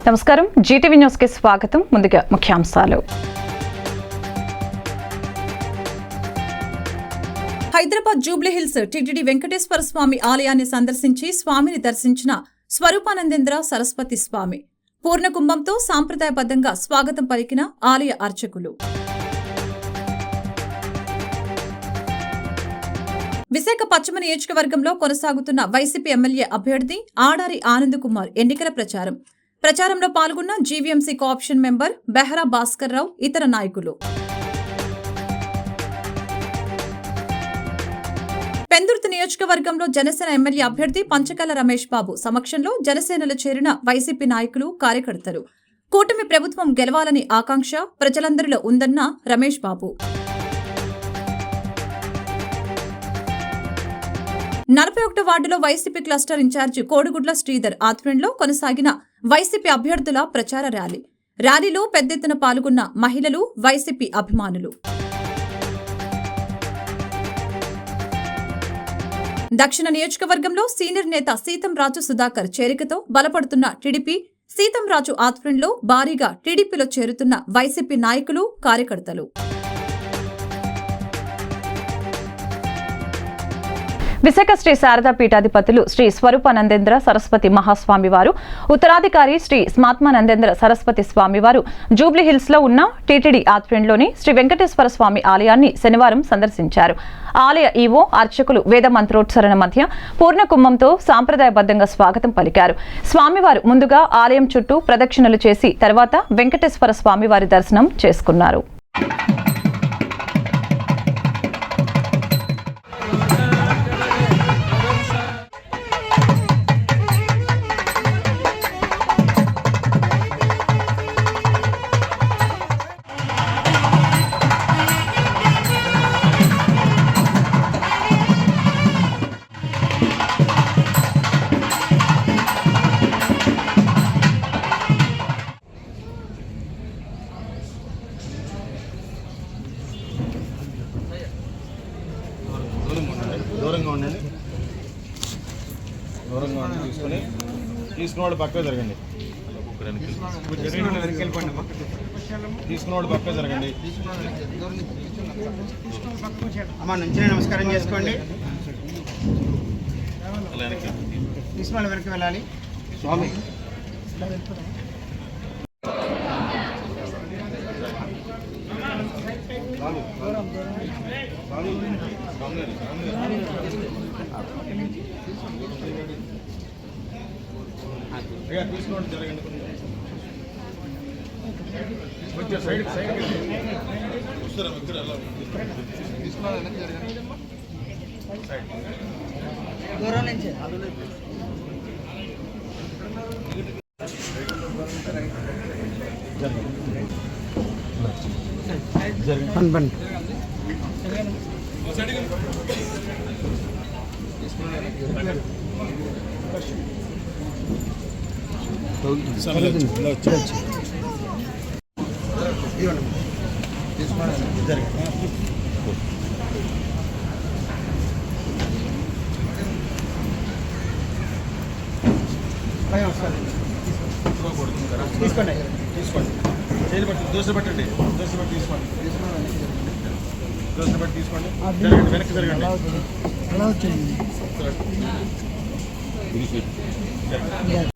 నమస్కారం, Zee TV news కి స్వాగతం. ముందుగా ముఖ్యాంశాలు. హైదరాబాద్ జూబ్లీహిల్స్ టీటీడీ వెంకటేశ్వర స్వామి ఆలయాన్ని సందర్శించి స్వామిని దర్శించిన స్వరూపానందేంద్ర సరస్వతి స్వామి. పూర్ణకుంభంతో సాంప్రదాయబద్ధంగా స్వాగతం పలికిన ఆలయ అర్చకులు. విశాఖ పశ్చిమ నియోజకవర్గంలో కొనసాగుతున్న వైసీపీ ఎమ్మెల్యే అభ్యర్థి ఆడారి ఆనంద్ కుమార్ ఎన్నికల ప్రచారంలో పాల్గొన్న GVMC cooption member Behara Bhaskar Rao, ఇతర నాయకులు. పెందుర్తి నియోజకవర్గంలో జనసేన ఎమ్మెల్యే అభ్యర్థి పంచకల్ల రమేష్ బాబు సమక్షంలో జనసేనలో చేరిన వైసీపీ నాయకులు, కార్యకర్తలు. కూటమి ప్రభుత్వం గెలవాలని ఆకాంక్ష ప్రజలందరిలో ఉందన్న రమేష్ బాబు. 41వ వార్డులో వైసీపీ క్లస్టర్ ఇన్ఛార్జి కోడిగుడ్ల శ్రీధర్ ఆధ్వర్యంలో కొనసాగిన వైసీపీ అభ్యర్థుల ప్రచార ర్యాలీలో పెద్ద ఎత్తున పాల్గొన్న మహిళలు, వైసీపీ అభిమానులు. దక్షిణ నియోజకవర్గంలో సీనియర్ నేత సీతంరాజు సుధాకర్ చేరికతో బలపడుతున్న టీడీపీ. సీతంరాజు ఆధ్వర్యంలో భారీగా టీడీపీలో చేరుతున్న వైసీపీ నాయకులు, కార్యకర్తలు. విశాఖ శ్రీ శారదా పీఠాధిపతులు శ్రీ స్వరూపానందేంద్ర సరస్వతి మహాస్వామివారు, ఉత్తరాధికారి శ్రీ స్మాత్మానందేంద్ర సరస్వతి స్వామివారు జూబ్లీహిల్స్ లో ఉన్న టీటీడీ ఆధ్వర్యంలోని శ్రీ వెంకటేశ్వర స్వామి ఆలయాన్ని శనివారం సందర్శించారు. ఆలయ ఈవో, అర్చకులు వేద మంత్రోచ్చరణ మధ్య పూర్ణకుంభంతో సాంప్రదాయబద్ధంగా స్వాగతం పలికారు. స్వామివారు ముందుగా ఆలయం చుట్టూ ప్రదక్షిణలు చేసి తర్వాత వెంకటేశ్వర స్వామివారి దర్శనం చేసుకున్నారు. దూరంగా ఉండి తీసుకున్న వాళ్ళు పక్కగా జరగండి. తీసుకున్న వాళ్ళు పక్కగా జరగండి. అమ్మ నుంచి నమస్కారం చేసుకోండి. తీసుకున్న వాళ్ళు వెనక్కి వెళ్ళాలి. స్వామి తీసుకోండి, జరగండి. కొంచెం సైడ్ వస్తారా వ్యక్తులు అలా తీసుకోవాలి. దూరం నుంచి జరగండి. తీసుకోండి, తీసుకోండి. చేతి పట్టి దోశ పట్టండి. దోశ పట్టి తీసుకోండి. దోశ పట్టి తీసుకోండి. జరగండి, వెనక్కి జరగండి.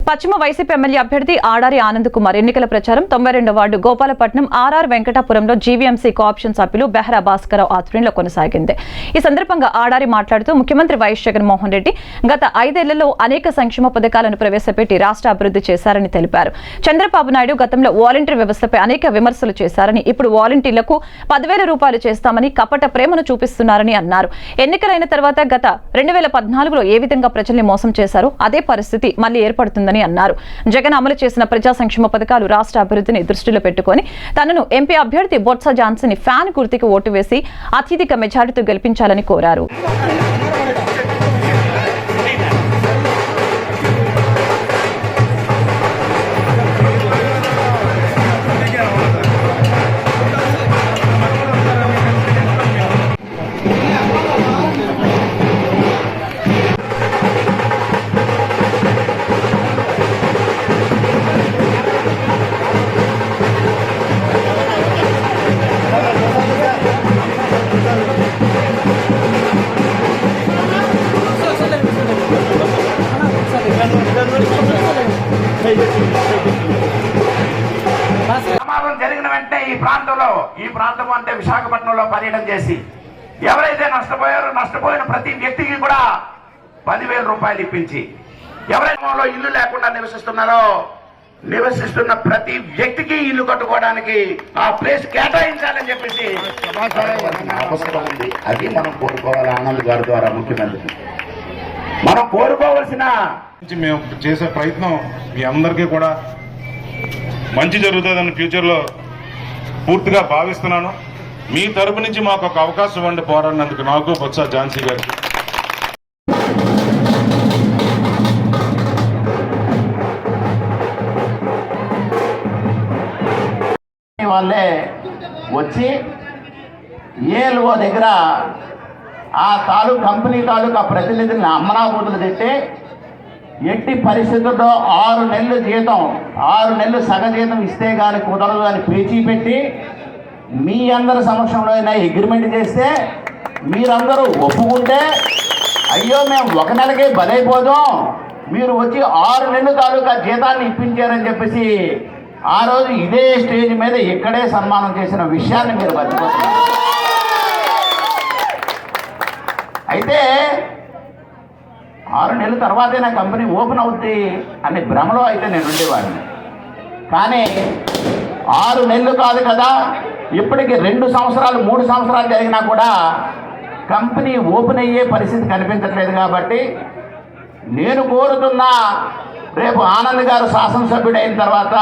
పశ్చిమ వైసీపీ ఎమ్మెల్యే అభ్యర్థి ఆడారి ఆనంద్ కుమార్ ఎన్నికల ప్రచారం 92వ వార్డు గోపాలపట్నం ఆర్ఆర్ వెంకటాపురంలో జీవీఎంసీ కోఆప్షన్ సభ్యులు బెహరా భాస్కర్ రావు ఆధ్వర్యంలో కొనసాగింది. ఈ సందర్భంగా ఆడారి మాట్లాడుతూ ముఖ్యమంత్రి వైఎస్ జగన్మోహన్ రెడ్డి గత 5 ఏళ్లలో అనేక సంక్షేమ పథకాలను ప్రవేశపెట్టి రాష్ట్ర అభివృద్ధి చేశారని తెలిపారు. చంద్రబాబు నాయుడు గతంలో వాలంటీర్ వ్యవస్థపై అనేక విమర్శలు చేశారని, ఇప్పుడు వాలంటీర్లకు 10,000 రూపాయలు చేస్తామని కపట ప్రేమను చూపిస్తున్నారని అన్నారు. ఎన్నికలైన తర్వాత గత 2014లో ఏ విధంగా ప్రజల్ని మోసం చేశారో అదే పరిస్థితి మళ్లీ ఏర్పడుతుందని అన్నారు. జగన్ అమలు చేసిన ప్రజా సంక్షేమ పథకాలు రాష్ట్ర అభివృద్ధిని దృష్టిలో పెట్టుకుని తనను ఎంపీ అభ్యర్థి బొత్స ఝాన్సీని ఫ్యాన్ గుర్తుకి ఓటు వేసి అత్యధిక మెజారిటీతో గెలిపించాలని కోరారు. ప్రమాదం జరిగిన వెంటనే ఈ ప్రాంతం అంటే విశాఖపట్నంలో పర్యటన చేసి ఎవరైతే నష్టపోయారో నష్టపోయిన ప్రతి వ్యక్తికి కూడా 10,000 రూపాయలు ఇప్పించి ఎవరైతే ఇల్లు లేకుండా నివసిస్తున్న ప్రతి వ్యక్తికి ఇల్లు కట్టుకోవడానికి ఆ ప్లేస్ కేటాయించాలని చెప్పేసి అవసరం ఉంది. అది మనం కోరుకోవాలి. ఆనంద్ గారి ద్వారా ముఖ్యమంత్రి మనం కోరుకోవాల్సిన మేము చేసే ప్రయత్నం మీ అందరికీ కూడా మంచి జరుగుతుందని ఫ్యూచర్లో పూర్తిగా భావిస్తున్నాను. మీ తరపు నుంచి మాకు ఒక అవకాశం ఇవ్వండి పోరాడినందుకు నాకు బొత్స ఝాన్సీ గారికి. వాళ్ళే వచ్చి ఏఎల్ఓ దగ్గర ఆ కంపెనీ తాలూకా ప్రతినిధులను అమ్మనాబూతులు తిట్టి ఎట్టి పరిస్థితుల్లో 6 నెలలు సగ జీతం ఇస్తే కానీ కుదరదు అని పేచీ పెట్టి మీ అందరి సమక్షంలో అగ్రిమెంట్ చేస్తే మీరందరూ ఒప్పుకుంటే అయ్యో మేము 1 నెలకే బలైపోదాం, మీరు వచ్చి 6 నెలల తాలూకా జీతాన్ని ఇప్పించారని చెప్పేసి ఆ రోజు ఇదే స్టేజ్ మీద ఇక్కడే సన్మానం చేసిన విషయాన్ని మీరు మర్చిపోతున్నారు. అయితే 6 నెలల తర్వాతే నా కంపెనీ ఓపెన్ అవుద్ది అనే భ్రమలో అయితే నేను ఉండేవాడిని. కానీ 6 నెలలు కాదు కదా, ఇప్పటికి 2 సంవత్సరాలు 3 సంవత్సరాలు జరిగినా కూడా కంపెనీ ఓపెన్ అయ్యే పరిస్థితి కనిపించట్లేదు. కాబట్టి నేను కోరుతున్నా, రేపు ఆనంద్ గారు శాసనసభ్యుడు అయిన తర్వాత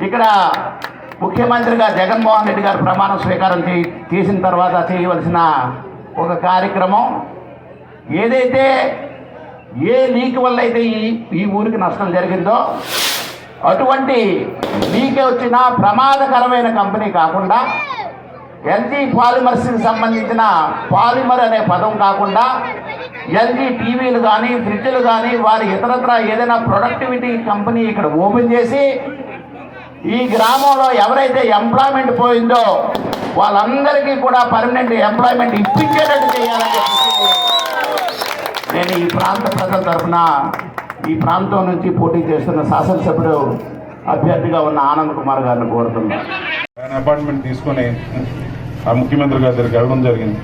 ఇక్కడ ముఖ్యమంత్రిగా జగన్మోహన్ రెడ్డి గారు ప్రమాణ స్వీకారం చేసిన తర్వాత చేయవలసిన ఒక కార్యక్రమం ఏదైతే ఏ లీక్ వల్ల అయితే ఈ ఊరికి నష్టం జరిగిందో అటువంటి లీక్ వచ్చిన ప్రమాదకరమైన కంపెనీ కాకుండా ఎల్జీ పాలిమర్స్కి సంబంధించిన పాలిమర్ అనే పదం కాకుండా ఎల్జీ టీవీలు కానీ ఫ్రిడ్జ్లు కానీ వారి ఇతరత్ర ఏదైనా ప్రొడక్టివిటీ కంపెనీ ఇక్కడ ఓపెన్ చేసి ఈ గ్రామంలో ఎవరైతే ఎంప్లాయ్మెంట్ పోయిందో వాళ్ళందరికీ కూడా పర్మనెంట్ ఎంప్లాయ్మెంట్ ఇప్పించేటట్టు చేయాలని చెప్పి నేను ఈ ప్రాంత ప్రజల తరఫున ఈ ప్రాంతం నుంచి పోటీ చేస్తున్న శాసనసభ్యుడు అభ్యర్థిగా ఉన్న ఆనంద్ కుమార్ గారిని కోరుతున్నాను. ఆయన అపాయింట్మెంట్ తీసుకొని ఆ ముఖ్యమంత్రి గారి దగ్గరికి వెళ్ళడం జరిగింది.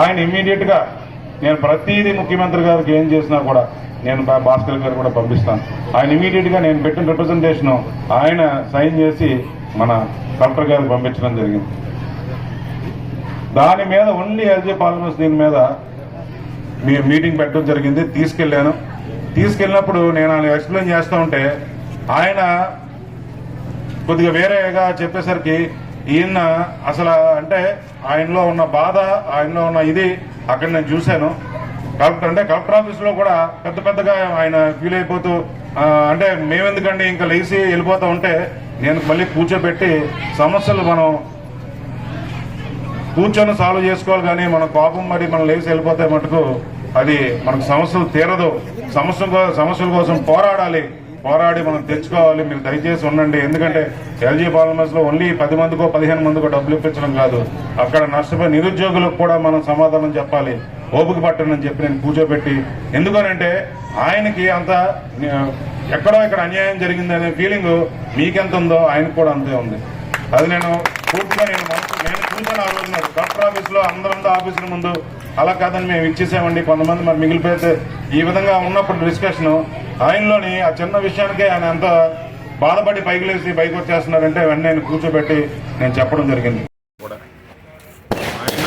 ఆయన ఇమ్మీడియట్గా నేను ప్రతిదీ ముఖ్యమంత్రి గారికి ఏం చేసినా కూడా నేను భాస్కర్ గారు కూడా పంపిస్తాను. ఆయన ఇమ్మీడియట్గా నేను పెట్టిన రిప్రజెంటేషన్ ఆయన సైన్ చేసి మన కలెక్టర్ గారికి పంపించడం జరిగింది. దాని మీద ఓన్లీ ఎల్జీ పాలిమర్స్ దీని మీద మీటింగ్ పెట్టడం జరిగింది. తీసుకెళ్ళినప్పుడు నేను ఆయన ఎక్స్ప్లెయిన్ చేస్తూ ఉంటే ఆయన కొద్దిగా వేరేగా చెప్పేసరికి ఈయన అసలు అంటే ఆయనలో ఉన్న బాధ, ఆయనలో ఉన్న ఇది అక్కడ నేను చూశాను. కలెక్టర్ ఆఫీస్లో కూడా పెద్దగా ఆయన ఫీల్ అయిపోతూ అంటే మేమెందుకండి ఇంకా లేచి వెళ్ళిపోతూ ఉంటే నేను మళ్ళీ కూర్చోబెట్టి సమస్యలు మనం కూర్చొని సాల్వ్ చేసుకోవాలి. కానీ మన కోపం మరి మనం లేచి వెళ్ళిపోతే మటుకు అది మనకు సమస్యలు తీరదు. సమస్యల కోసం పోరాడి మనం తెచ్చుకోవాలి. మీరు దయచేసి ఉండండి. ఎందుకంటే ఎల్జీ పాలిమర్స్లో ఓన్లీ 10 మందికో 15 మందికో డబ్బులు ఇప్పించడం కాదు, అక్కడ నష్టపోయి నిరుద్యోగులకు కూడా మనం సమాధానం చెప్పాలి. ఓపిక పట్టనని చెప్పి నేను కూర్చోబెట్టి, ఎందుకనంటే ఆయనకి అంత ఎక్కడో ఇక్కడ అన్యాయం జరిగింది అనే ఫీలింగ్ మీకెంత ఉందో ఆయనకు కూడా అంతే ఉంది. అది నేను పూర్తిగా నేను చూసాను. ఆ రోజు నాకు కలెక్టర్ ఆఫీస్లో అందరంతా ఆఫీసుల ముందు అలా కాదని మేము ఇచ్చేసామండి, కొంతమంది మరి మిగిలిపోతే ఈ విధంగా ఉన్నప్పుడు డిస్కషన్ ఆయనలోని ఆ చిన్న విషయానికే ఆయన ఎంత బాధపడి పైకి లేచి బయటకు వచ్చేస్తున్నారంటే వెంటనే నేను కూర్చోబెట్టి నేను చెప్పడం జరిగింది. కూడా ఆయన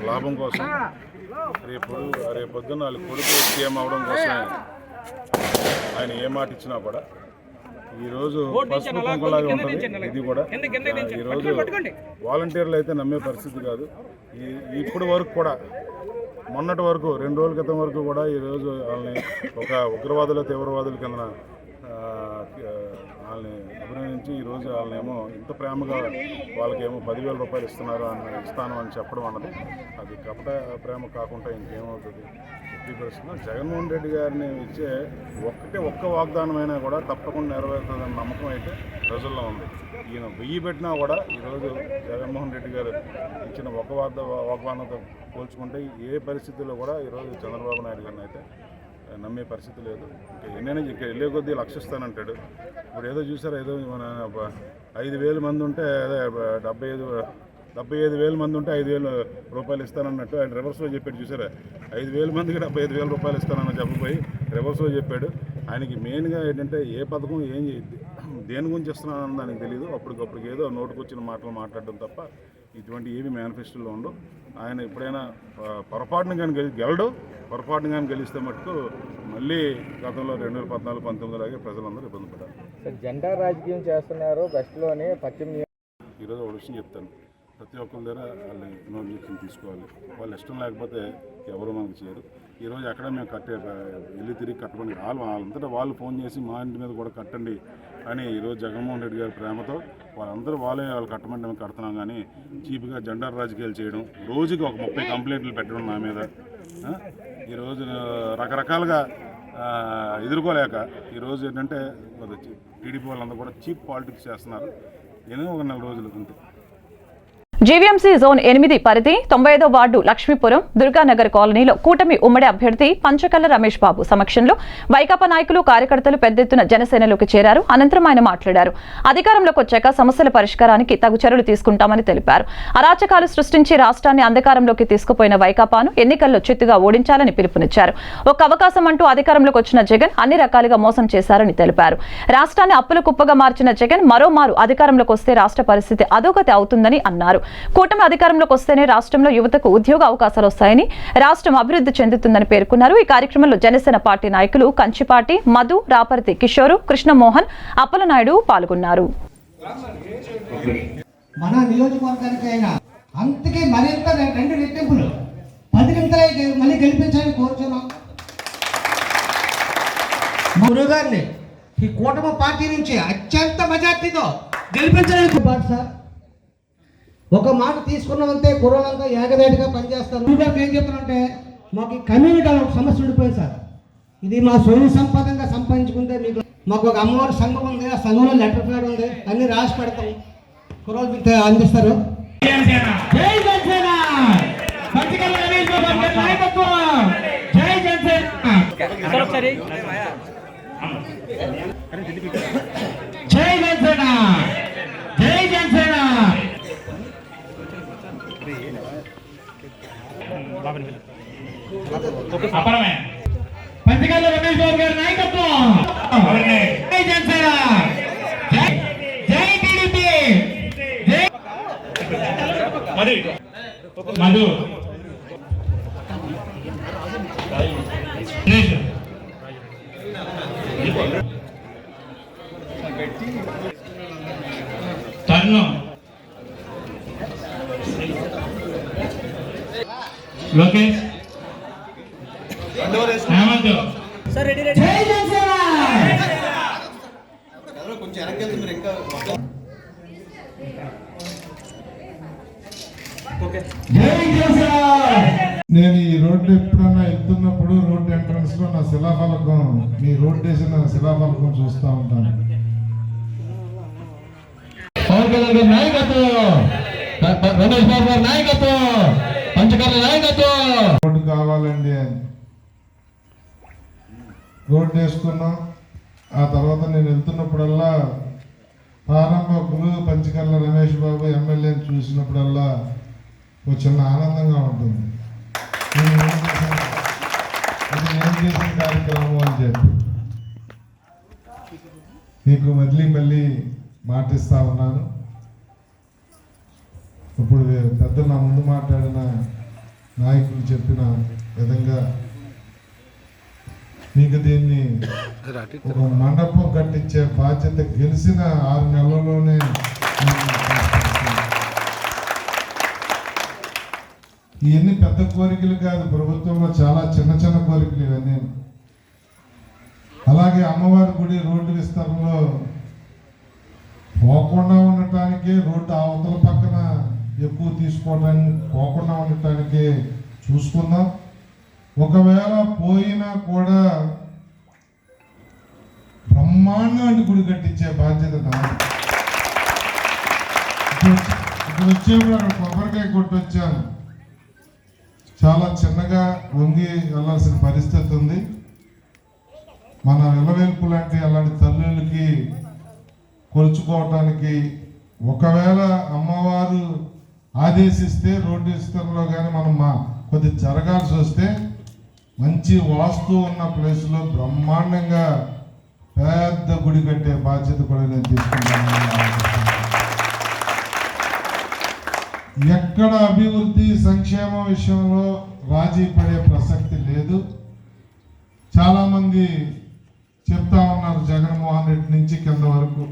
లాభం కోసం రేపొద్దున వాళ్ళ కొడుకు సీఎం అవడం కోసం ఆయన ఏ మాట ఇచ్చినా కూడా ఈరోజు పసుపు కుంకులాగా ఉంటుంది. ఇది కూడా ఈరోజు వాలంటీర్లు అయితే నమ్మే పరిస్థితి కాదు. ఇప్పటి వరకు కూడా మొన్నటి వరకు 2 రోజుల క్రితం వరకు కూడా ఈరోజు వాళ్ళని ఒక ఉగ్రవాదుల తీవ్రవాదుల కింద వాళ్ళని అభినందించి ఈరోజు వాళ్ళనేమో ఇంత ప్రేమగా వాళ్ళకేమో 10,000 రూపాయలు ఇస్తాను అని చెప్పడం అన్నది అది కపట ప్రేమ కాకుండా ఇంకేమవుతుంది. ఎట్టి పరిస్థితుల్లో జగన్మోహన్ రెడ్డి గారిని ఇచ్చే ఒక్క వాగ్దానమైనా కూడా తప్పకుండా నెరవేరుతుందన్న నమ్మకం అయితే ప్రజల్లో ఉంది. ఈయన 1000 పెట్టినా కూడా ఈరోజు జగన్మోహన్ రెడ్డి గారు ఇచ్చిన వాగ్దానంతో పోల్చుకుంటే ఏ పరిస్థితుల్లో కూడా ఈరోజు చంద్రబాబు నాయుడు గారిని అయితే నమ్మే పరిస్థితి లేదు. ఇంకా ఎన్నైనా ఇంకా వెళ్ళే కొద్దీ లక్షిస్తానంటాడు. ఇప్పుడు ఏదో చూసారా, ఏదో మన 5,000 మంది ఉంటే అదే 75,000 మంది ఉంటే 5,000 రూపాయలు ఇస్తానన్నట్టు ఆయన రివర్స్లో చెప్పాడు. చూసారా, 5,000 మందికి 75,000 రూపాయలు ఇస్తానని చెప్పబోయి రివర్స్లో చెప్పాడు. ఆయనకి మెయిన్గా ఏంటంటే ఏ పథకం దేని గురించి ఇస్తున్నానని దానికి తెలియదు. అప్పటికప్పుడు ఏదో నోటుకొచ్చిన మాటలు మాట్లాడడం తప్ప ఇటువంటి ఏవి మేనిఫెస్టోలో ఉండవు. ఆయన ఎప్పుడైనా పొరపాటున కానీ గెలడు. పొరపాటున కానీ గెలిస్తే మటుకు మళ్ళీ గతంలో 2014-19 లాగే ప్రజలందరూ ఇబ్బంది పడ్డారు. జెండా రాజకీయం చేస్తున్నారు బెస్ట్లోని పశ్చిమ. ఈరోజు ఒక విషయం చెప్తాను, ప్రతి ఒక్కరి దగ్గర వాళ్ళ ఇన్ఫర్మేషన్ తీసుకోవాలి. వాళ్ళు ఇష్టం లేకపోతే ఎవరు మనకు చేయరు. ఈరోజు ఎక్కడ మేము వెళ్ళి తిరిగి కట్టమని వాళ్ళంతటా వాళ్ళు ఫోన్ చేసి మా ఇంటి మీద కూడా కట్టండి అని ఈరోజు జగన్మోహన్ రెడ్డి గారి ప్రేమతో వాళ్ళు కట్టమంటే మేము కడుతున్నాం. కానీ చీప్గా జెండర్ రాజకీయాలు చేయడం, రోజుకి ఒక 30 కంప్లైంట్లు పెట్టడం నా మీద, ఈరోజు రకరకాలుగా ఎదుర్కోలేక ఈరోజు ఏంటంటే టీడీపీ వాళ్ళందరూ కూడా చీప్ పాలిటిక్స్ చేస్తున్నారు. ఏదో ఒక 4 రోజులు అంతే. జీవీఎంసీ జోన్ 8 పరిధి 95వ వార్డు లక్ష్మీపురం దుర్గానగర్ కాలనీలో కూటమి ఉమ్మడి అభ్యర్థి పంచకల్ల రమేష్ బాబు సమక్షంలో వైకాపా నాయకులు కార్యకర్తలు పెద్ద ఎత్తున జనసేనలోకి చేరారు. అనంతరం ఆయన మాట్లాడారు. అధికారంలోకి వచ్చాక సమస్యల పరిష్కారానికి తగు చర్యలు తీసుకుంటామని తెలిపారు. అరాచకాలు సృష్టించి రాష్ట్రాన్ని అంధకారంలోకి తీసుకుపోయిన వైకాపాను ఎన్నికల్లో చిత్తుగా ఓడించాలని పిలుపునిచ్చారు. ఒక అవకాశం అంటూ అధికారంలోకి వచ్చిన జగన్ అన్ని రకాలుగా మోసం చేశారని తెలిపారు. రాష్ట్రాన్ని అప్పుల కుప్పగా మార్చిన జగన్ మరోమారు అధికారంలోకి వస్తే రాష్ట్ర పరిస్థితి అధోగతి అవుతుందని అన్నారు. కూటమి అధికారంలోకి వస్తేనే రాష్ట్రంలో యువతకు ఉద్యోగ అవకాశాలు వస్తాయని, రాష్ట్రం అభివృద్ధి చెందుతుందని పేర్కొన్నారు. ఈ కార్యక్రమంలో జనసేన పార్టీ నాయకులు కంచిపాటి మధు, రాపర్తి కిషోరు, కృష్ణమోహన్, అప్పలనాయుడు పాల్గొన్నారు. మన నియోజకవర్గానికి అయినా అంతకే మరింత 2 రెట్టింపులు 10 గంటలే మళ్ళీ గెలిపించాలని కోరుచున్నాం. గురుగారిని ఈ కూటమి పార్టీ నుంచి అత్యంత మెజార్టీతో గెలిపించడానికి సార్ ఒక మాట తీసుకున్నామంటే కుర్రోళ్ళంతా ఏకదాటిగా పనిచేస్తారు. ఏం చెప్తానంటే మాకు కమ్యూనిటీ ఒక సమస్య ఉండిపోయింది సార్. ఇది మా స్వయం సంపాదనగా సంపాదించుకుంటే మీకు మాకు ఒక అమ్మవారి సంఘం ఉంది, ఆ సంఘంలో లెటర్ ప్యాడ్ ఉంది, అన్ని రాసి పెడతాం, కుర్రోళ్ళు అందిస్తారు. జై జనసేన, జై జనసేన, జై జనసేన. పంచకల్ల రమేష్ బాబు గారి నాయకత్వం, జై జనసేన, జై టీడీపీ, జై మధు. తరుణం లోకేష్, హేమంత్, జై జనసేన. నేను ఈ రోడ్డు ఎప్పుడన్నా వెళ్తున్నప్పుడు రోడ్డు ఎంట్రన్స్ లో నా శిలాఫలకం, మీ రోడ్డు వేసిన శిలాఫలకం చూస్తూ ఉంటాను. రమేష్ బాబు గారి నాయకత్వం, పంచకర్ల నాయకత్వం. రోడ్డు కావాలండి అని రోడ్డు వేసుకున్నాం. ఆ తర్వాత నేను వెళ్తున్నప్పుడల్లా ప్రారంభకులు పంచకర్ల రమేష్ బాబు ఎమ్మెల్యేని చూసినప్పుడల్లా ఒక చిన్న ఆనందంగా ఉంటుంది. ఇది నేను చేసిన కార్యక్రమం అని చెప్పి మీకు మళ్ళీ మాటిస్తా ఉన్నాను. ఇప్పుడు పెద్దలు నా ముందు మాట్లాడిన నాయకులు చెప్పిన విధంగా మీకు దీన్ని ఒక మండపం కట్టించే బాధ్యత గెలిచిన 6 నెలల్లోనే. ఇవన్నీ పెద్ద కోరికలు కాదు, ప్రభుత్వంలో చాలా చిన్న కోరికలు ఇవన్నీ. అలాగే అమ్మవారి గుడి రోడ్డు విస్తరణలో పోకుండా ఉండటానికి, రోడ్డు అవతల పక్కన ఎక్కువ తీసుకోవడానికి పోకుండా ఉండటానికి చూసుకుందాం. ఒకవేళ పోయినా కూడా బ్రహ్మాండమైన గుడి కట్టించే బాధ్యత నాది. ఇప్పుడు వచ్చేప్పుడు అక్కడ కొబ్బరికాయ కొట్టొచ్చాను. చాలా చిన్నగా వంగి వెళ్ళాల్సిన పరిస్థితి ఉంది. మన ఇలవేల్పు లాంటి అలాంటి తల్లులకి కొలుచుకోవటానికి ఒకవేళ అమ్మవారు ఆదేశిస్తే రోడ్డు విస్తరణలో కానీ మనం కొద్ది జరగాల్సి వస్తే మంచి వాస్తు ఉన్న ప్లేస్లో బ్రహ్మాండంగా పెద్ద గుడి కట్టే బాధ్యత కూడా నేను తీసుకుంటాను. ఎక్కడ అభివృద్ధి సంక్షేమ విషయంలో రాజీ పడే ప్రసక్తి లేదు. చాలామంది చెప్తా ఉన్నారు జగన్మోహన్ రెడ్డి నుంచి కింద వరకు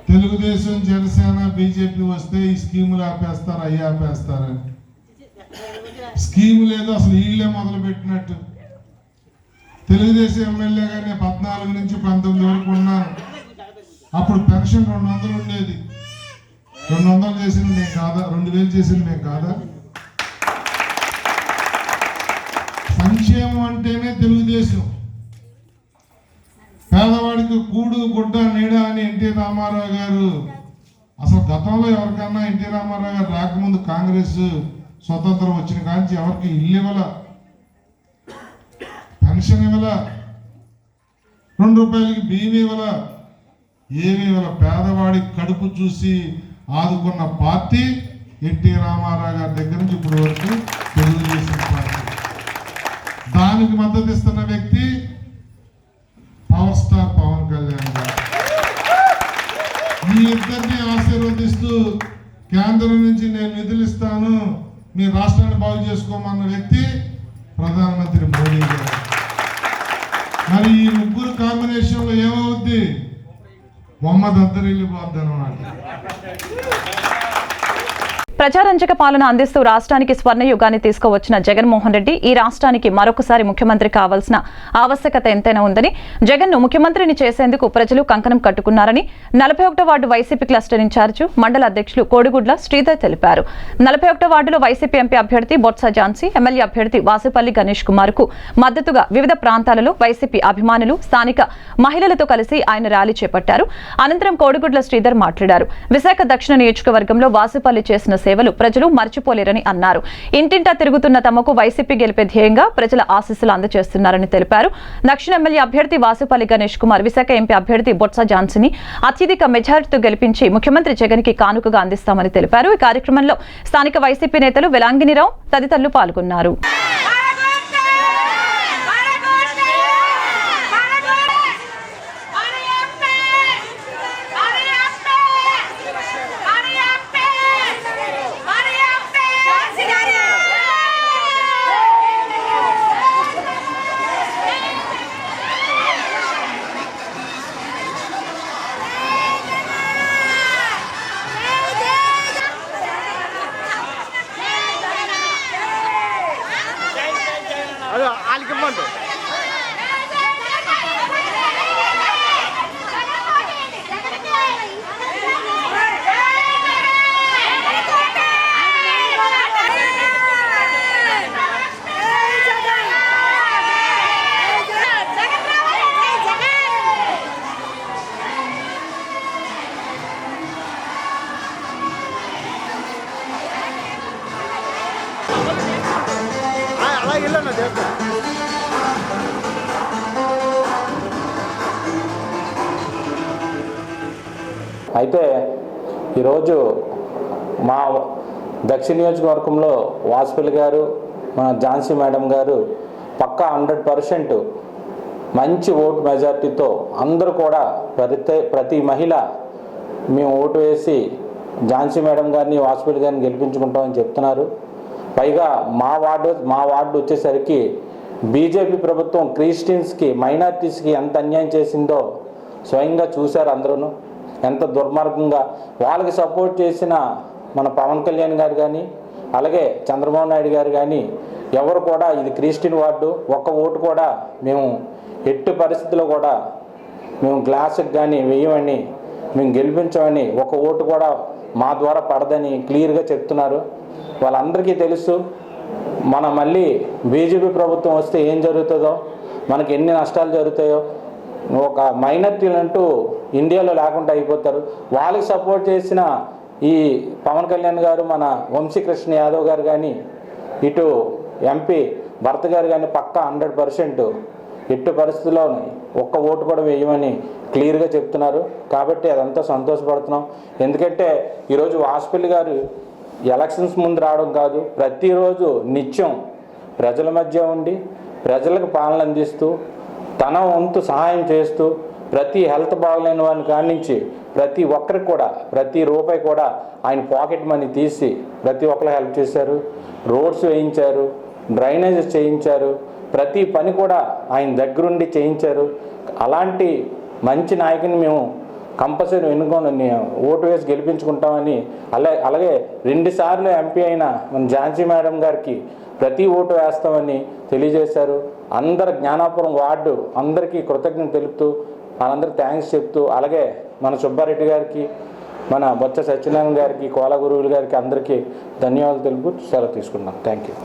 తెలుగుదేశం జనసేన బీజేపీ వస్తే ఈ స్కీములు ఆపేస్తారు అయ్యి ఆపేస్తారని. స్కీము లేదు అసలు వీళ్ళే మొదలు పెట్టినట్టు. తెలుగుదేశం ఎమ్మెల్యేగా నేను 14 నుంచి 19 వరకు ఉన్నాను. అప్పుడు పెన్షన్ 200 ఉండేది. 200 చేసింది మేము కాదా? 2000 చేసింది మేము కాదా? సంక్షేమం అంటేనే తెలుగుదేశం. పేదవాడికి కూడు గుడ్డ నీడ అని ఎన్టీ రామారావు గారు అసలు గతంలో ఎవరికన్నా ఎన్టీ రామారావు గారు రాకముందు కాంగ్రెస్ స్వతంత్రం వచ్చిన కాంచి ఎవరికి ఇల్లు ఇవ్వాల, పెన్షన్ ఇవ్వాల, 2 రూపాయలకి బియ్యం ఇవ్వాల, ఏమి ఇవ్వాల. పేదవాడి కడుపు చూసి ఆదుకున్న పార్టీ ఎన్టీ రామారావు గారి దగ్గర నుంచి ఇప్పుడు వరకు తెలుగుదేశం పార్టీ. దానికి మద్దతు ఇస్తున్న వ్యక్తి పవర్ స్టార్ పవన్ కళ్యాణ్ గారు. ఈ ఇద్దరిని ఆశీర్వదిస్తూ కేంద్రం నుంచి నేను నిధులు ఇస్తాను, మీ రాష్ట్రాన్ని బాగు చేసుకోమన్న వ్యక్తి ప్రధానమంత్రి మోడీ గారు. మరి ఈ ముగ్గురు కాంబినేషన్లో ఏమవుద్ది? బొమ్మ దద్దరిల్లిపోద్ది అన్నమాట. ప్రజారంజక పాలన అందిస్తూ రాష్ట్రానికి స్వర్ణయుగాన్ని తీసుకువచ్చిన జగన్మోహన్ రెడ్డి ఈ రాష్ట్రానికి మరొకసారి ముఖ్యమంత్రి కావాల్సిన ఆవశ్యకత ఎంతైనా ఉందని, జగన్ను ముఖ్యమంత్రిని చేసేందుకు ప్రజలు కంకణం కట్టుకున్నారని 41వ వార్డు వైసీపీ క్లస్టర్ ఇన్ఛార్జి మండల అధ్యక్షులు కోడిగుడ్ల శ్రీధర్ తెలిపారు. 41వ వార్డులో వైసీపీ ఎంపీ అభ్యర్థి బొత్స ఝాన్సీ, ఎమ్మెల్యే అభ్యర్థి వాసుపల్లి గణేష్ కుమార్ కు మద్దతుగా వివిధ ప్రాంతాలలో వైసీపీ అభిమానులు, స్థానిక మహిళలతో కలిసి ఆయన ర్యాలీ చేపట్టారు. అనంతరం కోడిగుడ్ల శ్రీధర్ మాట్లాడారు. విశాఖ దక్షిణ నియోజకవర్గంలో వాసుపల్లి చేసిన సేవలు ప్రజలు మర్చిపోలేరని అన్నారు. ఇంటింటా తిరుగుతున్న తమకు వైసీపీ గెలిపే ధ్యేయంగా ప్రజల ఆశీస్సులు అందజేస్తున్నారని తెలిపారు. దక్షిణ ఎమ్మెల్యే అభ్యర్థి వాసుపల్లి గణేష్ కుమార్, విశాఖ ఎంపీ అభ్యర్థి బొత్స ఝాన్సీని అత్యధిక మెజారిటీతో గెలిపించి ముఖ్యమంత్రి జగన్ కి కానుకగా అందిస్తామని తెలిపారు. ఈ కార్యక్రమంలో స్థానిక వైసీపీ నేతలు వెలాంగినిరావు తదితరులు పాల్గొన్నారు. అయితే ఈరోజు మా దక్షిణ నియోజకవర్గంలో వాసుపల్లి గారు, మన ఝాన్సీ మేడం గారు పక్కా 100% మంచి ఓటు మెజార్టీతో అందరూ కూడా ప్రతి మహిళ మేము ఓటు వేసి ఝాన్సీ మేడం గారిని, వాసుపల్లి గారిని గెలిపించుకుంటామని చెప్తున్నారు. పైగా మా వార్డు వచ్చేసరికి బీజేపీ ప్రభుత్వం క్రిస్టియన్స్కి, మైనారిటీస్కి ఎంత అన్యాయం చేసిందో స్వయంగా చూశారు అందరూ. ఎంత దుర్మార్గంగా వాళ్ళకి సపోర్ట్ చేసిన మన పవన్ కళ్యాణ్ గారు కానీ, అలాగే చంద్రబాబు నాయుడు గారు కానీ ఎవరు కూడా ఇది క్రిస్టియన్ వార్డు, ఒక్క ఓటు కూడా మేము ఎట్టి పరిస్థితుల్లో కూడా మేము గ్లాసుకి కానీ వేయమని, మేము గెలిపించమని, ఒక ఓటు కూడా మా ద్వారా పడదని క్లియర్గా చెప్తున్నారు. వాళ్ళందరికీ తెలుసు మన మళ్ళీ బీజేపీ ప్రభుత్వం వస్తే ఏం జరుగుతుందో, మనకి ఎన్ని నష్టాలు జరుగుతాయో. ఒక మైనారిటీలు అంటూ ఇండియాలో లేకుండా అయిపోతారు. వాళ్ళకి సపోర్ట్ చేసిన ఈ పవన్ కళ్యాణ్ గారు, మన వంశీకృష్ణ యాదవ్ గారు కానీ, ఇటు ఎంపీ భరత్ గారు కానీ పక్కా 100% ఎట్టి పరిస్థితుల్లో ఒక్క ఓటు కూడా వేయమని క్లియర్గా చెప్తున్నారు. కాబట్టి అదంతా సంతోషపడుతున్నాం. ఎందుకంటే ఈరోజు వాసుపల్లి గారు ఎలక్షన్స్ ముందు రావడం కాదు, ప్రతిరోజు నిత్యం ప్రజల మధ్య ఉండి ప్రజలకు పాలన అందిస్తూ తన వంతు సహాయం చేస్తూ ప్రతి హెల్త్ బాగలేని వాడిని కానించి ప్రతి ఒక్కరికి కూడా ప్రతి రూపాయి కూడా ఆయన పాకెట్ మనీ తీసి ప్రతి ఒక్కరు హెల్ప్ చేశారు. రోడ్స్ వేయించారు, డ్రైనేజెస్ చేయించారు, ప్రతి పని కూడా ఆయన దగ్గరుండి చేయించారు. అలాంటి మంచి నాయకుని మేము కంపల్సరీ ఎన్నుకొని ఓటు వేసి గెలిపించుకుంటామని అలాగే 2 సార్లు ఎంపీ అయిన మన ఝాన్సీ మేడం గారికి ప్రతి ఓటు వేస్తామని తెలియజేశారు. అందరు జ్ఞానాపురం వార్డు అందరికీ కృతజ్ఞత తెలుపుతూ వాళ్ళందరికీ థ్యాంక్స్ చెప్తూ, అలాగే మన సుబ్బారెడ్డి గారికి, మన బొత్స సత్యనారాయణ గారికి, కోల గురువులు గారికి అందరికీ ధన్యవాదాలు తెలుపు సెలవు తీసుకున్నాం. Thank you.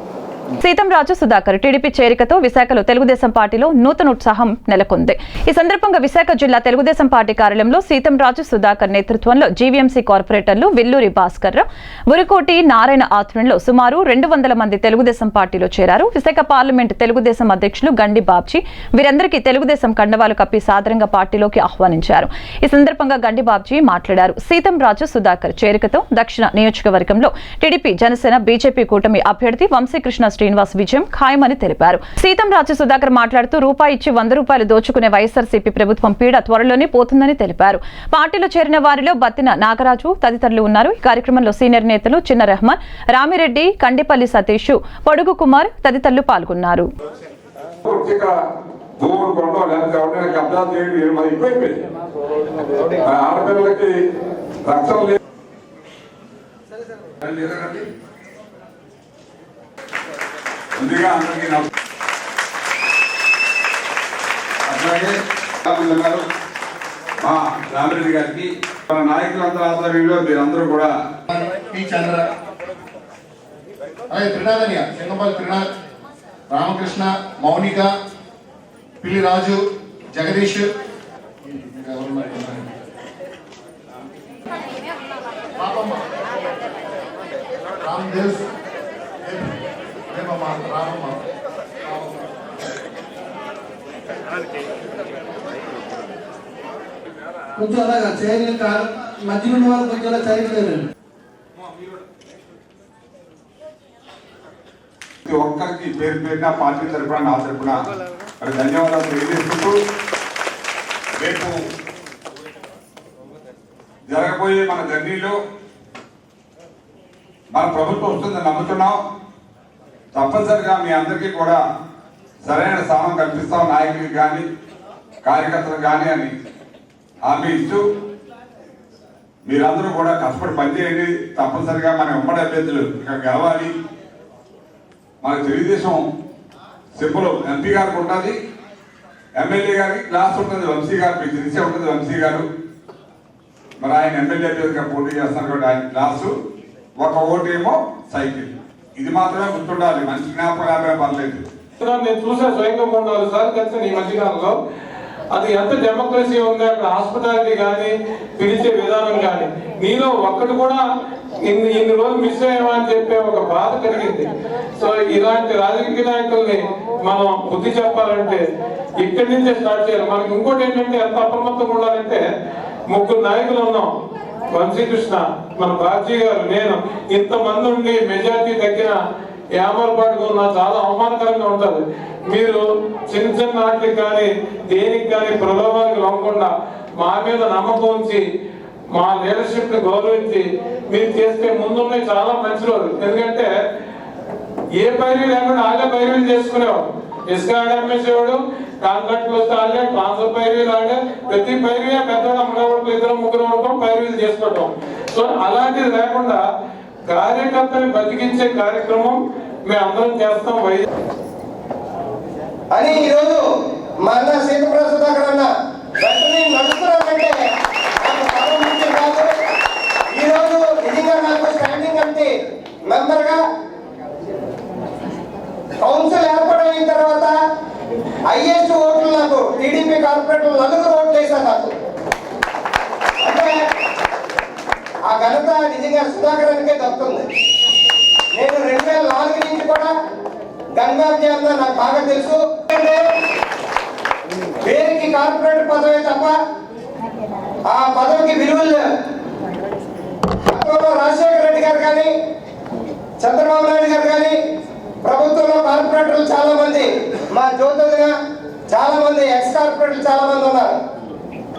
Seethamraju Sudhakar TDP చేరికతో విశాఖలో తెలుగుదేశం పార్టీలో నూతన ఉత్సాహం నెలకొంది. ఈ సందర్భంగా విశాఖ జిల్లా తెలుగుదేశం పార్టీ కార్యాలయంలో సీతంరాజు సుధాకర్ నేతృత్వంలో జీవీఎంసీ కార్పొరేటర్లు విల్లూరి భాస్కర్ రావు, ఉరుకోటి నారాయణ ఆధ్వర్యంలో సుమారు 200 మంది తెలుగుదేశం పార్టీలో చేరారు. విశాఖ పార్లమెంట్ తెలుగుదేశం అధ్యక్షులు గండి బాబ్జీ వీరందరికీ తెలుగుదేశం కండవాలు కప్పి సాదరంగా పార్టీలోకి ఆహ్వానించారు. ఈ సందర్భంగా గండి బాబ్జీ మాట్లాడారు. సీతంరాజు సుధాకర్ చేరికతో దక్షిణ నియోజకవర్గంలో టీడీపీ, జనసేన, బీజేపీ కూటమి అభ్యర్థి వంశీకృష్ణ శ్రీనివాస్ విజయం ఖాయమని తెలిపారు. సీతంరాజు సుధాకర్ మాట్లాడుతూ రూపాయి ఇచ్చి 100 రూపాయలు దోచుకునే వైఎస్ఆర్సీపీ ప్రభుత్వం పీడ త్వరలోనే పోతుందని తెలిపారు. పార్టీలో చేరిన వారిలో బత్తిన నాగరాజు తదితరులు ఉన్నారు. ఈ కార్యక్రమంలో సీనియర్ నేతలు చిన్న రెహమాన్, రామిరెడ్డి, కండిపల్లి సతీష్, పొడుగు కుమార్ తదితరులు పాల్గొన్నారు. ముందుగా అందరికీ అట్లాగే మా రామిరెడ్డి గారికి, మన నాయకులందరూ ఆధ్వర్యంలో మీరందరూ కూడా త్రినాథనియ సింగంపల్లి త్రినాథ్, రామకృష్ణ, మౌనిక, పిల్లి రాజు, జగదీష్, రామ్దేవ్, కొంచెం అలాగా చేయలేదు, మధ్యలో ఉన్న వాళ్ళు కొంచెం అలా చేయట్లేదు. ప్రతి ఒక్కరికి పేరు పేరున పార్టీ తరఫున నా తరఫున మరి ధన్యవాదాలు తెలియజేసుకుంటూ, రేపు జరగబోయే మన జర్నీలో మన ప్రభుత్వం వస్తుందని నమ్ముతున్నాం. తప్పనిసరిగా మీ అందరికీ కూడా సరైన స్థానం కల్పిస్తాం, నాయకులకు కానీ కార్యకర్తలకు కానీ అని హామీ ఇస్తూ మీరందరూ కూడా కష్టపడి పనిచేయండి. తప్పనిసరిగా మన ఉమ్మడి అభ్యర్థులు ఇక్కడ గెలవాలి. మన తెలుగుదేశం సింపుల్ ఎంపీ గారికి ఉంటుంది, ఎమ్మెల్యే గారికి క్లాస్ ఉంటుంది, వంశీ గారు మీకు తెలిసే ఉంటుంది. వంశీ గారు మరి ఆయన ఎమ్మెల్యే అభ్యర్థిగా పోటీ చేస్తున్నారు కాబట్టి ఆయన క్లాసు, ఒక ఓటు ఏమో సైకిల్. ఇది మాత్రమే గుర్తుండాలి, మంచి జ్ఞాపకాలే పర్లేదు. నేను చూసా స్వయంగా 3-4 సార్లు కలిసి ఈ మధ్యకాలంలో అది ఎంత డెమోక్రసీ ఉంది అక్కడ. హాస్పిటాలిటీ కానీ, పిలిచే విధానం కానీ, నీలో ఒక్కటి కూడా ఇన్ని రోజులు మిస్ అయ్యామా అని చెప్పే ఒక బాధ కలిగింది. సో ఇలాంటి రాజకీయ నాయకుల్ని మనం బుద్ధి చెప్పాలంటే ఇక్కడి నుంచే స్టార్ట్ చేయాలి. మనకి ఇంకోటి ఏంటంటే ఎంత అప్రమత్తంగా ఉండాలంటే 3 నాయకులు ఉన్నాం. వంశీకృష్ణ, మన బాబ్జీ గారు, నేను, ఇంతమంది ఉండి మెజార్టీ తగ్గిన ఏమరపాటుగా ఉన్నా చాలా అవమానకరంగా ఉంటుంది. మీరు చిన్న చిన్న వాటికి కానీ దేనికి కానీ ప్రలోభానికి లొంగకుండా మా మీద నమ్మకం ఉంచి మా లీడర్షిప్ ని గౌరవించి మీరు చేస్తే ముందున్న చాలా మంచి రోజు. ఎందుకంటే ఏ పైరు లేకుండా ఆగే పైరులు చేసుకునేవాడు. ఇసుక ఆడే అమ్మేసేవాడు, కాంట్రాక్ట్ వస్తే ఆడే, ట్రాన్స్ఫర్ పైరులు ఆడే, ప్రతి పైరువే పెద్దగా అమ్మేవాడు, 2-3 ఉండటం, పైరులు చేసుకోవటం. సో అలాంటిది లేకుండా కార్యకర్తని బతికించే కార్యక్రమం మేము అందరం చేస్తాం. అని ఈరోజు మా అన్న సీతంరాజు సుధాకర్ అన్న వెంటనే నడుస్తున్నారంటే ఈరోజు నిజంగా నాకు స్టాండింగ్ కమిటీ మెంబర్ గా కౌన్సిల్ ఏర్పాటైన తర్వాత హైయెస్ట్ ఓట్లు నాకు టీడీపీ కార్పొరేటర్ 4 ఓట్లు వేశారు నాకు. అంటే ఆ ఘనత నిజంగా సుధాకరానికే దక్కుతుంది. నేను 2004 నుంచి కూడా గంగాబ్జీ అన్న నాకు బాగా తెలుసు. కార్పొరేటర్ పదవి తప్ప ఆ పదవికి విలువలు లేవు. గతంలో రాజశేఖర రెడ్డి గారు కానీ చంద్రబాబు నాయుడు గారు కానీ ప్రభుత్వంలో కార్పొరేటర్లు చాలా మంది, మా జ్యోతిగా చాలా మంది ఎక్స్ కార్పొరేటర్లు చాలా మంది ఉన్నారు.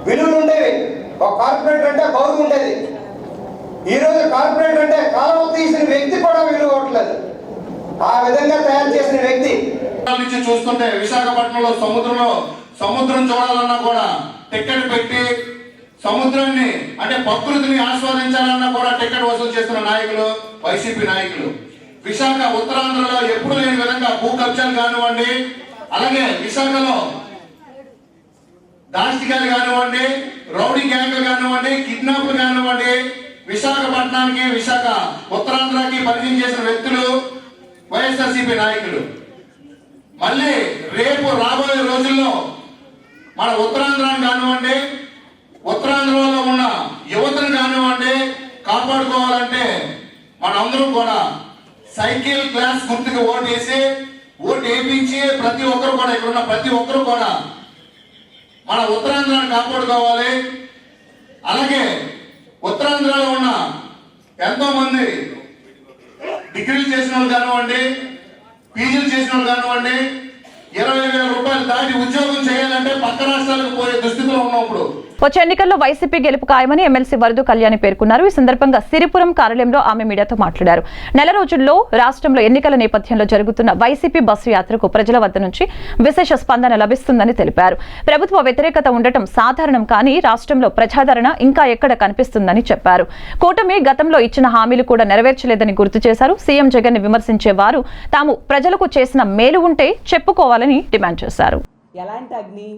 విలువలు ఉండేవి. ఒక కార్పొరేటర్ అంటే గౌరవం ఉండేది. ఈ రోజు కార్పొరేటర్ అంటే కాలువ తీసిన వ్యక్తి కూడా విలువ ఇవ్వట్లేదు. ఆ విధంగా తయారు చేసిన వ్యక్తి నుంచి చూస్తుంటే విశాఖపట్నంలో సముద్రం చూడాలన్నా కూడా టికెట్ పెట్టి సముద్రాన్ని అంటే ప్రకృతిని ఆస్వాదించాలన్నా కూడా టికెట్ వసూలు చేస్తున్న నాయకులు వైసీపీ నాయకులు. విశాఖ ఉత్తరాంధ్రలో ఎప్పుడు లేని విధంగా భూ కబ్జాలు కానివ్వండి, అలాగే విశాఖలో దాష్టికాలు కానివ్వండి, రౌడీ గ్యాంగ్లు కానివ్వండి, కిడ్నాప్లు కానివ్వండి, విశాఖపట్నానికి విశాఖ ఉత్తరాంధ్రకి పరిచయం చేసిన వ్యక్తులు వైఎస్ఆర్సీపీ నాయకులు. మళ్ళీ రేపు రాబోయే రోజుల్లో మన ఉత్తరాంధ్రాన్ని కానివ్వండి, ఉత్తరాంధ్రలో ఉన్న యువతను కానివ్వండి కాపాడుకోవాలంటే మనందరం కూడా సైకిల్ క్లాస్ గుర్తుకు ఓటు వేయించి ప్రతి ఒక్కరు కూడా ఇక్కడున్న ప్రతి ఒక్కరు కూడా మన ఉత్తరాంధ్రాన్ని కాపాడుకోవాలి. అలాగే ఉత్తరాంధ్రలో ఉన్న ఎంతో మంది డిగ్రీలు చేసిన వాళ్ళు కానివ్వండి, పీజీలు చేసిన వాళ్ళు కానివ్వండి, 20,000 రూపాయలు దాటి ఉద్యోగం చేయాలంటే పక్క రాష్ట్రాలకు పోయే దుస్థితిలో ఉన్నప్పుడు వచ్చే ఎన్నికల్లో వైసీపీ గెలుపు ఖాయమని ఎమ్మెల్సీ వరదు కళ్యాణి పేర్కొన్నారు. ఈ సందర్భంగా సిరిపురం కార్యాలయంలో ఆమె మీడియాతో మాట్లాడారు. నెల రోజుల్లో రాష్ట్రంలో ఎన్నికల నేపథ్యంలో జరుగుతున్న వైసీపీ బస్సు యాత్రకు ప్రజల వద్ద నుంచి విశేష స్పందన లభిస్తుందని తెలిపారు. ప్రభుత్వ వ్యతిరేకత ఉండటం సాధారణం, కానీ రాష్ట్రంలో ప్రజాదరణ ఇంకా ఎక్కడ కనిపిస్తుందని చెప్పారు. కూటమి గతంలో ఇచ్చిన హామీలు కూడా నెరవేర్చలేదని గుర్తు చేశారు. సీఎం జగన్ ని విమర్శించే వారు తాము ప్రజలకు చేసిన మేలు ఉంటే చెప్పుకోవాలని డిమాండ్ చేశారు. ఎలాంటి అగ్ని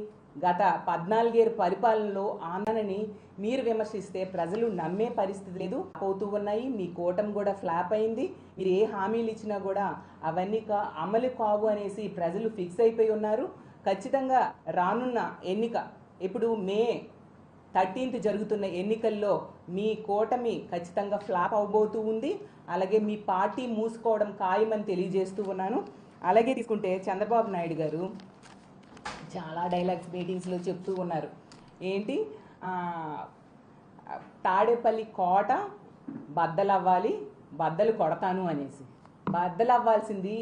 గత 14 ఏళ్ల పరిపాలనలో ఆందోళనని మీరు విమర్శిస్తే ప్రజలు నమ్మే పరిస్థితి లేదు. అవుతూ ఉన్నాయి. మీ కూటమి కూడా ఫ్లాప్ అయింది. మీరు ఏ హామీలు ఇచ్చినా కూడా అవన్నీ అమలు కావు అనేసి ప్రజలు ఫిక్స్ అయిపోయి ఉన్నారు. ఖచ్చితంగా రానున్న ఎన్నిక ఇప్పుడు మే 13th జరుగుతున్న ఎన్నికల్లో మీ కూటమి ఖచ్చితంగా ఫ్లాప్ అవబోతూ ఉంది. అలాగే మీ పార్టీ మూసుకోవడం ఖాయమని తెలియజేస్తూ ఉన్నాను. అలాగే తీసుకుంటే చంద్రబాబు నాయుడు గారు చాలా డైలాగ్స్ మీటింగ్స్లో చెప్తూ ఉన్నారు. ఏంటి, తాడేపల్లి కోట బద్దలవ్వాలి, బద్దలు కొడతాను అనేసి. బద్దలవ్వాల్సింది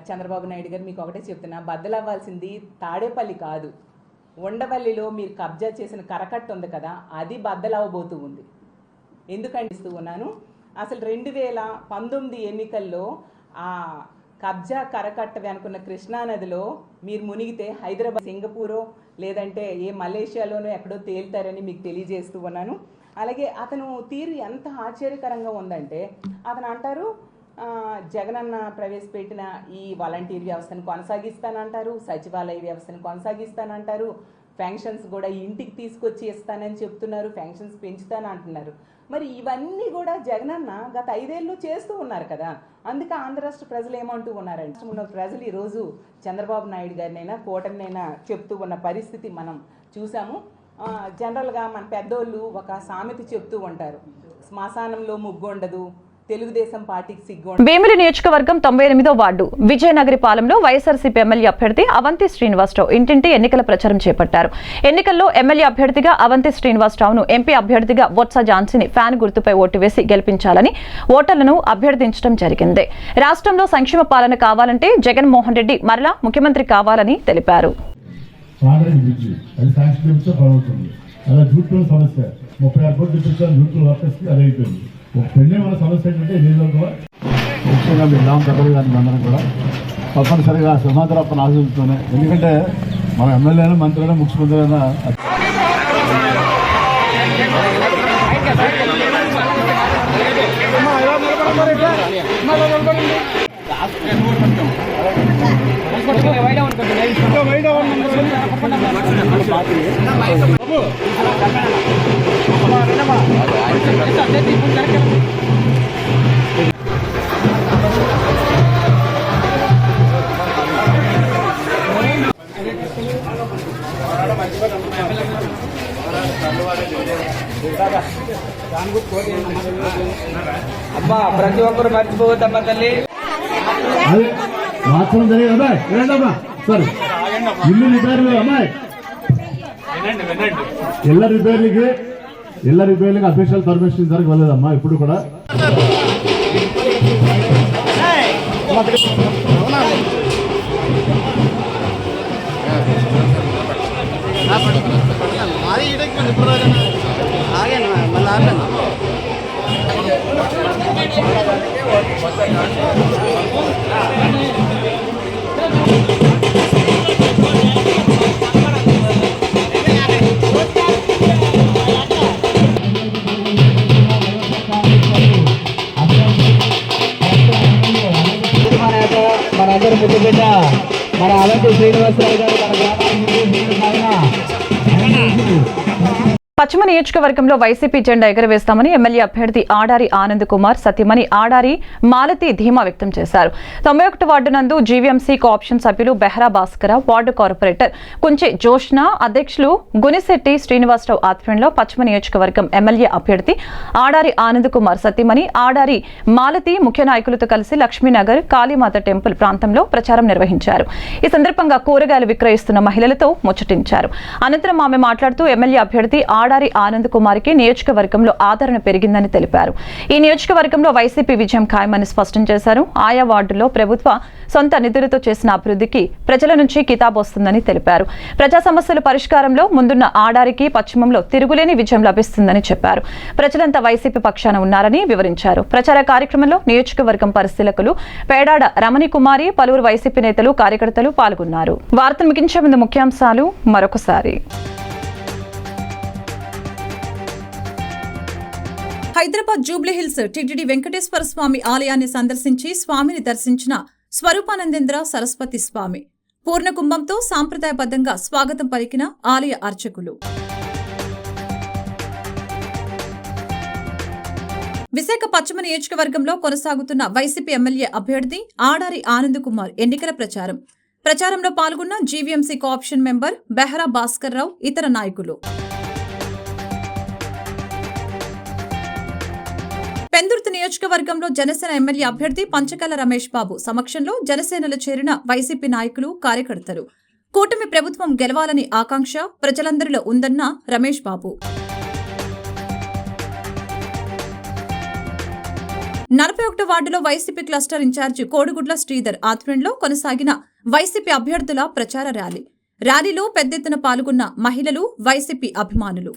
చంద్రబాబు నాయుడు గారు మీకు ఒకటే చెప్తున్నా, బద్దలవ్వాల్సింది తాడేపల్లి కాదు, ఉండవల్లిలో మీరు కబ్జా చేసిన కరకట్ట ఉంది కదా, అది బద్దలవ్వబోతూ ఉంది. ఎందుకంటే ఇస్తూ ఉన్నాను, అసలు 2019 ఎన్నికల్లో ఆ కబ్జా కరకట్టవి అనుకున్న కృష్ణానదిలో మీరు మునిగితే హైదరాబాద్, సింగపూరో లేదంటే ఏ మలేషియాలోనో ఎక్కడో తేలుతారని మీకు తెలియజేస్తూ ఉన్నాను. అలాగే అతను తీరు ఎంత ఆశ్చర్యకరంగా ఉందంటే, అతను అంటారు జగనన్న ప్రవేశపెట్టిన ఈ వాలంటీర్ వ్యవస్థను కొనసాగిస్తానంటారు, సచివాలయ వ్యవస్థను కొనసాగిస్తానంటారు, పెన్షన్స్ కూడా ఇంటికి తీసుకొచ్చి ఇస్తానని చెప్తున్నారు, పెన్షన్స్ పెంచుతానంటున్నారు. మరి ఇవన్నీ కూడా జగనన్న గత 5 ఏళ్ళు చేస్తూ ఉన్నారు కదా. అందుకే ఆంధ్ర రాష్ట్ర ప్రజలు ఏమంటూ ఉన్నారంటే, ప్రజలు ఈరోజు చంద్రబాబు నాయుడు గారినైనా కూటమినైనా చెప్తూ ఉన్న పరిస్థితి మనం చూసాము. జనరల్గా మన పెద్దోళ్ళు ఒక సామెత చెప్తూ ఉంటారు, శ్మశానంలో ముగ్గు ఉండదు, తెలుగుదేశం పార్టీకి సిగ్గు. భీమిలి నియోజకవర్గం 98వ వార్డు విజయనగరిపాలెంలో వైఎస్ఆర్సీపీ ఎమ్మెల్యే అభ్యర్థి అవంతి శ్రీనివాసరావు ఇంటింటి ఎన్నికల ప్రచారం చేపట్టారు. ఎన్నికల్లో ఎమ్మెల్యే అభ్యర్థిగా అవంతి శ్రీనివాసరావును, ఎంపీ అభ్యర్థిగా బొత్స ఝాన్సీని ఫ్యాన్ గుర్తుపై ఓటు వేసి గెలిపించాలని ఓటర్లను అభ్యర్థించడం జరిగింది. రాష్ట్రంలో సంక్షేమ పాలన కావాలంటే జగన్మోహన్ రెడ్డి మరలా ముఖ్యమంత్రి కావాలని తెలిపారు. ఒక పెళ్ళి మన సమస్య ఏంటంటే ముఖ్యంగా మీ గ్రామ పెద్దలు కానీ అందరం కూడా తప్పనిసరిగా సింహాద్రప్పని ఆశిస్తూనే, ఎందుకంటే మన ఎమ్మెల్యేలు, మంత్రులు, ముఖ్యమంత్రి అయినా అబ్బా ప్రతి ఒక్కరు మర్చిపోవద్దమ్మా తల్లి. మాత్రం జరిగే అమ్మాయి సరే ఇల్లు నిదారు అమ్మాయి ఇళ్ళ రిపేర్లకి అఫీషియల్ పర్మిషన్ ఇంతవరకు వెళ్ళలేదమ్మా ఇప్పుడు కూడా. మనందరూ ముద్దు బిడ్డ మన అవంతి శ్రీనివాసరావు గారు మన గ్రామానికి పశ్చిమ నియోజకవర్గంలో వైసీపీ జెండా ఎగరవేస్తామని ఎమ్మెల్యే అభ్యర్థి ఆడారి ఆనంద్ కుమార్ సతీమణి ఆడారి మాలతి ధీమా వ్యక్తం చేశారు. 91 వార్డు నందు జీవీఎంసీ కోఆప్షన్ సభ్యులు బెహ్రా భాస్కరరావు, వార్డు కార్పొరేటర్ కుంచె జోష్న, అధ్యక్షులు గునిశెట్టి శ్రీనివాసరావు ఆధ్వర్యంలో పశ్చిమ నియోజకవర్గం ఎమ్మెల్యే అభ్యర్థి ఆడారి ఆనంద్ కుమార్ సతీమణి ఆడారి మాలతి ముఖ్య నాయకులతో కలిసి లక్ష్మీనగర్ కాళీమాత టెంపుల్ ప్రాంతంలో ప్రచారం నిర్వహించారు. ఈ సందర్భంగా కూరగాయలు విక్రయిస్తున్న మహిళలతో ముచ్చటించారు. అనంతరం ఆమె మాట్లాడుతూ ఎమ్మెల్యే అభ్యర్థి ఆడారి ఆనంద్ కుమార్కి నియోజకవర్గంలో ఆదరణ పెరిగిందని తెలిపారు. ఈ నియోజకవర్గంలో వైసీపీ విజయం ఖాయమని స్పష్టం చేశారు. ఆయా వార్డుల్లో ప్రభుత్వ సొంత నిధులతో చేసిన అభివృద్ధికి ప్రజల నుంచి కితాబు వస్తుందని తెలిపారు. ప్రజా సమస్యల పరిష్కారంలో ముందున్న ఆడారికి పశ్చిమంలో తిరుగులేని విజయం లభిస్తుందని చెప్పారు. ప్రజలంతా వైసీపీ పక్షాన ఉన్నారని వివరించారు. ప్రచార కార్యక్రమంలో నియోజకవర్గం పరిశీలకులు పేడాడ రమణి కుమారి, పలువురు వైసీపీ నేతలు, కార్యకర్తలు పాల్గొన్నారు. వార్తను ముగించే ముందు ముఖ్యాంశాలు మరొకసారి. హైదరాబాద్ జూబ్లీహిల్స్ టిటిడి వెంకటేశ్వర స్వామి ఆలయాన్ని సందర్శించి స్వామిని దర్శించిన స్వరూపానందేంద్ర సరస్వతి స్వామి. పూర్ణకుంభంతో సాంప్రదాయబద్ధంగా స్వాగతం పలికిన ఆలయ అర్చకులు. విశాఖ పశ్చిమ నియోజకవర్గంలో కొనసాగుతున్న వైసీపీ ఎమ్మెల్యే అభ్యర్థి ఆడారి ఆనంద్ కుమార్ ఎన్నికల ప్రచారంలో పాల్గొన్న GVMC cooption member Behra Bhaskarrao, ఇతర నాయకులు. పెందుర్తి నియోజకవర్గంలో జనసేన ఎమ్మెల్యే అభ్యర్థి పంచకల రమేష్ బాబు సమక్షంలో జనసేనలో చేరిన వైసీపీ నాయకులు, కార్యకర్తలు. కూటమి ప్రభుత్వం గెలవాలని ఆకాంక్ష ప్రజలందరిలో ఉందన్న రమేష్ బాబు. 41 వార్డులో వైసీపీ క్లస్టర్ ఇన్ఛార్జి కోడిగుడ్ల శ్రీధర్ ఆధ్వర్యంలో కొనసాగిన వైసీపీ అభ్యర్థుల ప్రచార ర్యాలీలో పెద్ద ఎత్తున పాల్గొన్న మహిళలు, వైసీపీ అభిమానులు.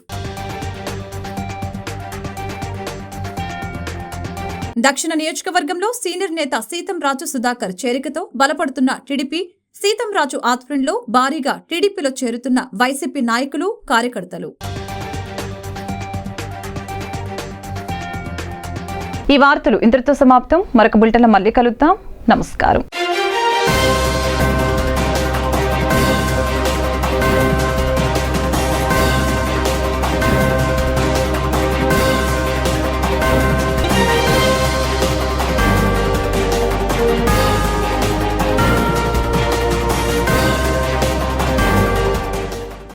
దక్షిణ నియోజకవర్గంలో సీనియర్ నేత సీతంరాజు సుధాకర్ చేరికతో బలపడుతున్న టీడీపీ, సీతంరాజు ఆధ్వర్యంలో భారీగా టీడీపీలో చేరుతున్న వైసీపీ నాయకులు, కార్యకర్తలు. ఈ వార్తలు ఇంతటితో సమాప్తం. మరొక బులెటిన్లో మళ్ళీ కలుద్దాం. నమస్కారం.